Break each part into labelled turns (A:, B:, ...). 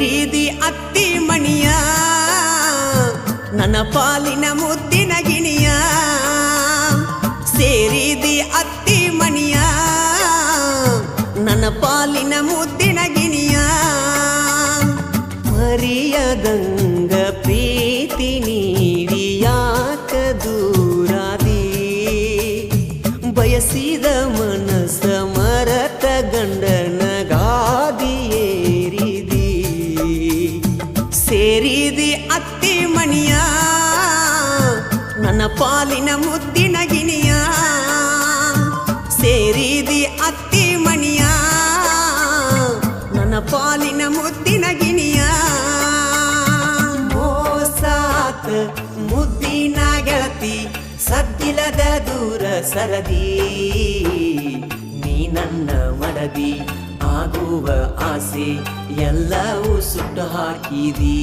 A: ಸೇರಿದಿ ಅತ್ತಿ ಮಣಿಯ ನನ್ನ ಪಾಲಿನ ಮುದ್ದಿನ ಗಿಣಿಯ ಸೇರಿದಿ ಅತ್ತಿ ಮಣಿಯ ನನ್ನ ಪಾಲಿನ ಮುದ್ದಿನ ಗಿಣಿಯ ಮರಿಯದಂಗ ಪ್ರೀತಿ ನೀಡಿ ಯಾಕ ದೂರಾದಿ ಬಯಸಿದ ಮನಸ್ಸ ಮರತ ಗಂಡನ ಗಾದಿ ಏರಿದಿ ಸೇರಿದಿ ಅತ್ತಿ ಮಣಿಯ ನನ್ನ ಪಾಲಿನ ಮುದ್ದಿನ ಗಿಣಿಯ ಸೇರಿದಿ ಅತ್ತಿ ಮಣಿಯ ನನ್ನ ಪಾಲಿನ ಮುದ್ದಿನ ಗಿಣಿಯ ಮೋಸಾತ ಮುದ್ದಿನ ಗೆಳತಿ ಸದ್ದಿಲ್ಲದ ದೂರ ಸರದಿ ನೀ ನನ್ನ ಮಡದಿ ಆಗುವ ಆಸೆ ಎಲ್ಲವೂ ಸುಟ್ಟು ಹಾಕಿದಿ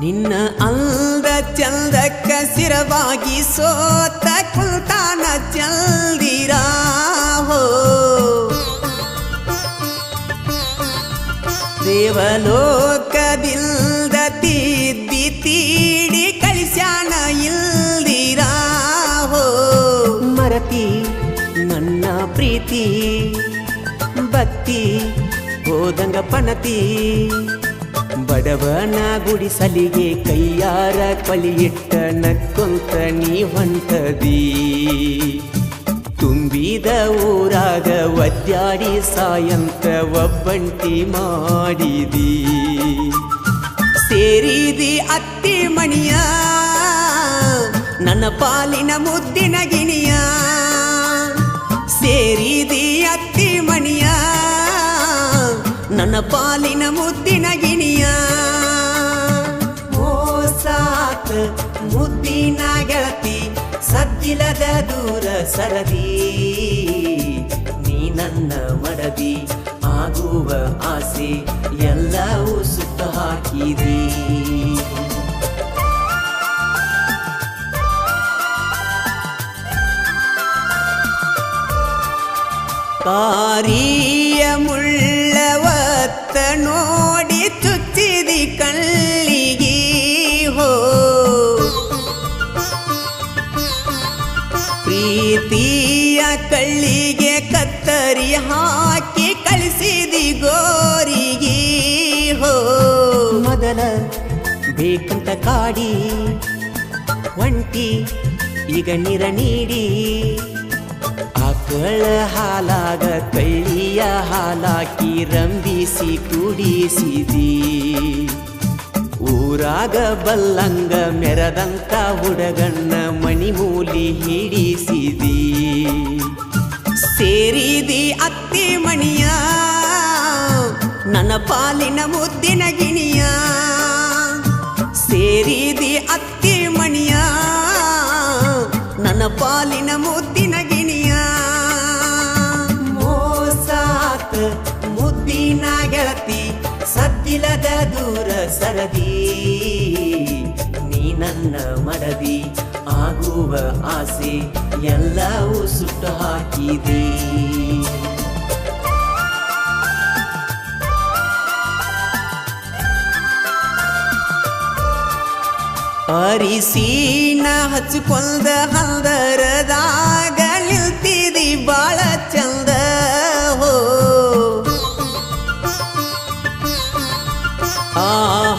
A: ನಿನ್ನ ಅಂದ ಚಂದಕ್ಕ ಸಿರವಾಗಿ ಸೋತ ಕುಲ್ತಾನ ಚಲ್ದಿರಾ ಹೋ ದೇವಲೋಕದಿಲ್ದ ತಿದ್ದಿ ತೀಡಿ ಕಳಿಸ್ಯಾನ ಇಲ್ದಿರಾ ಹೋ ಮರತಿ ನನ್ನ ಪ್ರೀತಿ ಭಕ್ತಿ ಹೋದಂಗ ಪಣತಿ ಬಡವನ ಗುಡಿಸಲಿಗೆ ಕೈಯಾರ ಕಲಿಯಿಟ್ಟ ನಕ್ಕೊಂತ ನೀ ಹೊಂಟದಿ ತುಂಬಿದ ಊರಾಗ ಒದ್ದಾಡಿ ಸಾಯಂತ ಒಬ್ಬಂಟಿ ಮಾಡಿದಿ ಸೇರಿದಿ ಅತ್ತಿ ಮಣಿಯ ನನ್ನ ಪಾಲಿನ ಮುದ್ದಿನ ಗಿಣಿಯ ಸೇರಿದಿ ಅತ್ತಿ ಮಣಿಯ ನನ್ನ ಪಾಲಿನ ಮುದ್ದಿನ ಗಿಣಿಯ ಮೋಸಾತ ಮುದ್ದಿನ ಗೆಳತಿ ಸದ್ದಿಲ್ಲದ ದೂರ ಸರದಿ ನೀ ನನ್ನ ಮಡದಿ ಆಗುವ ಆಸೆ ಎಲ್ಲವೂ ಸುಟ್ಟು ಹಾಕಿದಿ ಕಾರಿಯ ಮುಳ್ಳವತ್ತ ನೋಡಿ ಚುಚ್ಚಿದಿ ಕಳ್ಳಿಗಿ ಹೋ ಪ್ರೀತಿಯ ಕಳ್ಳಿಗೆ ಕತ್ತರಿ ಹಾಕಿ ಕಳಿಸಿದಿ ಗೋರಿಗೆ ಹೋ ಮೊದಲ ಬೇಕಂತ ಕಾಡಿ ಒಂಟಿ ಈಗ ನಿರ ನೀಡಿ ಆಕಳ ಹಾಲಾಗ ಕಳ್ಳಿಯ ಹಾಲಾಕಿ ರಂಬಿಸಿ ಕುಡಿಸಿದಿ ಊರಾಗ ಬಲ್ಲಂಗ ಮೆರದಂತ ಹುಡುಗಣ್ಣ ಮಣಿಮೂಲಿ ಹಿಡಿಸಿದಿ ಸೇರಿದಿ ಅತ್ತಿ ಮಣಿಯ ನನ್ನ ಪಾಲಿನ ಮುದ್ದಿನ ಗಿಣಿಯ ಸೇರಿದಿ ಅತ್ತಿ ಮಣಿಯ ನನ್ನ ಪಾಲಿನ ಮುದ್ದಿನ ಗಿಣಿಯ ಮೋಸಾತ ಮುದ್ದಿನ ಗೆಳತಿ ಸದ್ದಿಲ್ಲದ ದೂರ ಸರದಿ ನೀ ನನ್ನ ಮಡದಿ ಆಗುವ ಆಸೆ ಎಲ್ಲವೂ ಸುಟ್ಟು ಹಾಕಿದಿ ಅರಿಸಿನ ಹಚ್ಕೊಂಡ ಹಲ್ದರದಾಗ ನಿಲ್ತಿದಿ ಬಾಳ ಚಂದ ಹೋ ಆ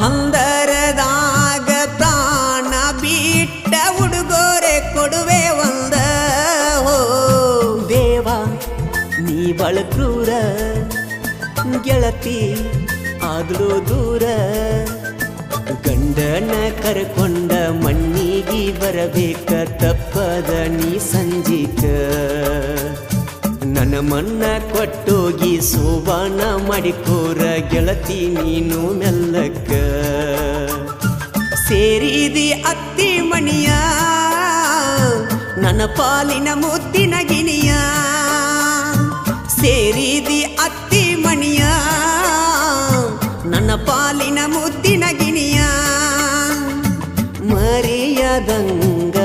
A: ಹಂದರದಾಗ ಪ್ರಾಣ ಬಿಟ್ಟ ಉಡುಗೊರೆ ಕೊಡುವೆ ಒಂದ ಹೋ ದೇವ ನೀ ಬಾಳ ಕ್ರೂರ ಗೆಳತಿ ಆದ್ರೂ ದೂರ ಗಂಡನ ಕರ್ಕೊಂಡ ಮಣ್ಣಿಗೆ ಬರಬೇಕ ತಪ್ಪದ ನೀ ಸಂಜಿಕ ನನ್ನ ಮನ್ನ ಕೊಟ್ಟೋಗಿ ಸೋಬಾನ ಮಾಡಿಕೋರ ಗೆಳತಿ ನೀನು ಮೆಲ್ಲಕ್ಕ ಸೇರಿದಿ ಅತ್ತಿ ಮಣಿಯ ನನ್ನ ಪಾಲಿನ ಮುದ್ದಿನ ಗಿಣಿಯ ಸೇರಿದಿ ಅತ್ತಿ ಮಣಿಯ ನನ್ನ ಪಾಲಿನ ಮುದ್ದಿನ ಗಿಣಿಯ ಮರೆಯದಂಗ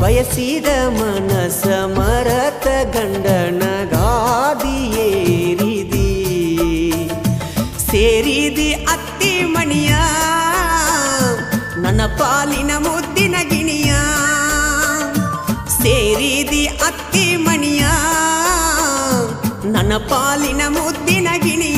A: ಬಯಸಿದ ಮನಸ ಮರತ ಗಂಡನ ಗಾದಿಯೇರಿದಿ ಸೇರಿದಿ ಅತ್ತಿ ಮಣಿಯ ನನ್ನ ಪಾಲಿನ ಮುದ್ದಿನ ಗಿಣಿಯ ಸೇರಿದಿ ಅತ್ತಿ ಮಣಿಯ ನನ್ನ ಪಾಲಿನ ಮುದ್ದಿನ ಗಿಣಿಯ